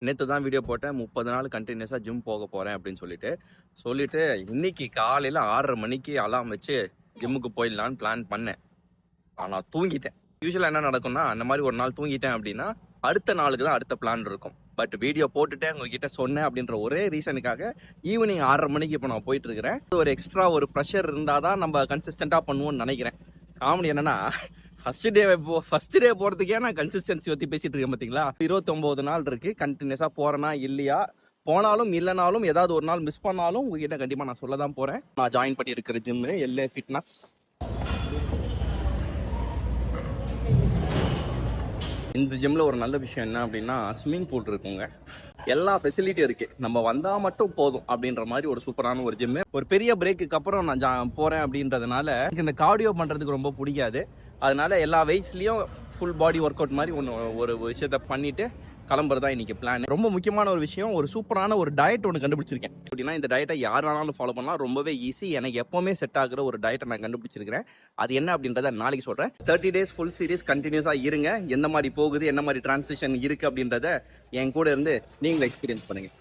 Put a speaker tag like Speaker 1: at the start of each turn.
Speaker 1: நேற்று தான் வீடியோ போட்டேன் 30 நாள் கண்டினியூஸாக ஜிம் போக போகிறேன் அப்படின்னு சொல்லிட்டு இன்னைக்கு காலையில் 6:30 மணிக்கு அலாம் வச்சு ஜிம்முக்கு போயிடலான்னு பிளான் பண்ணேன். ஆனால் தூங்கிட்டேன். யூஸ்வலாக என்ன நடக்கும்னா, அந்த மாதிரி ஒரு நாள் தூங்கிட்டேன் அப்படின்னா அடுத்த நாளுக்கு தான் அடுத்த பிளான் இருக்கும். பட் வீடியோ போட்டுட்டேன் உங்ககிட்ட சொன்னேன் அப்படின்ற ஒரே ரீசனுக்காக ஈவினிங் 6:30 மணிக்கு இப்போ நான் போயிட்டு இருக்கிறேன். ஒரு எக்ஸ்ட்ரா ஒரு ப்ரெஷர் இருந்தால் தான் நம்ம கன்சிஸ்டண்ட்டாக பண்ணுவோம்னு நினைக்கிறேன். காமெடி என்னன்னா, ஃபர்ஸ்ட் டே போகிறதுக்கே நான் கன்சிஸ்டன்சி பற்றி பேசிட்டு இருக்கேன். பார்த்தீங்களா, 29 நாள் இருக்கு. கண்டினியூஸாக போறேனா இல்லையா, போனாலும் இல்லைனாலும் ஏதாவது ஒரு நாள் மிஸ் பண்ணாலும் உங்ககிட்ட கண்டிப்பாக நான் சொல்ல தான் போகிறேன். நான் ஜாயின் பண்ணி இருக்கிற ஜிம்மு எல்ஏ ஃபிட்னஸ். இந்த ஜிம்மில் ஒரு நல்ல விஷயம் என்ன அப்படின்னா, ஸ்விம்மிங் பூல் இருக்குங்க. எல்லா ஃபெசிலிட்டியும் இருக்கு. நம்ம வந்தால் மட்டும் போதும் அப்படின்ற மாதிரி ஒரு சூப்பரான ஒரு ஜிம்மு. ஒரு பெரிய பிரேக்குக்கு அப்புறம் நான் போகிறேன் அப்படின்றதுனால எனக்கு இந்த கார்டியோ பண்ணுறதுக்கு ரொம்ப பிடிக்காது. அதனால எல்லா வெயிட்ஸ்லேயும் ஃபுல் பாடி ஒர்க் அவுட் மாதிரி ஒரு விஷயத்த பண்ணிட்டு கிளம்புறது தான் இன்னைக்கு பிளான். ரொம்ப முக்கியமான ஒரு விஷயம், ஒரு சூப்பரான ஒரு டயட் ஒன்று கண்டுபிடிச்சிருக்கேன். அப்படின்னா இந்த டயட்டை யார் வேணாலும் ஃபாலோ பண்ணலாம், ரொம்பவே ஈஸி. எனக்கு எப்போவுமே செட் ஆகுற ஒரு டயட்டை நான் கண்டுபிடிச்சிருக்கிறேன். அது என்ன அப்படின்றத நாளைக்கு சொல்கிறேன். 30 days ஃபுல் சீரிஸ் கண்டினியூஸாக இருங்க. எந்த மாதிரி போகுது, என்ன மாதிரி டிரான்சிஷன் இருக்குது அப்படின்றத என் கூட இருந்து நீங்களும் எக்ஸ்பீரியன்ஸ் பண்ணுங்கள்.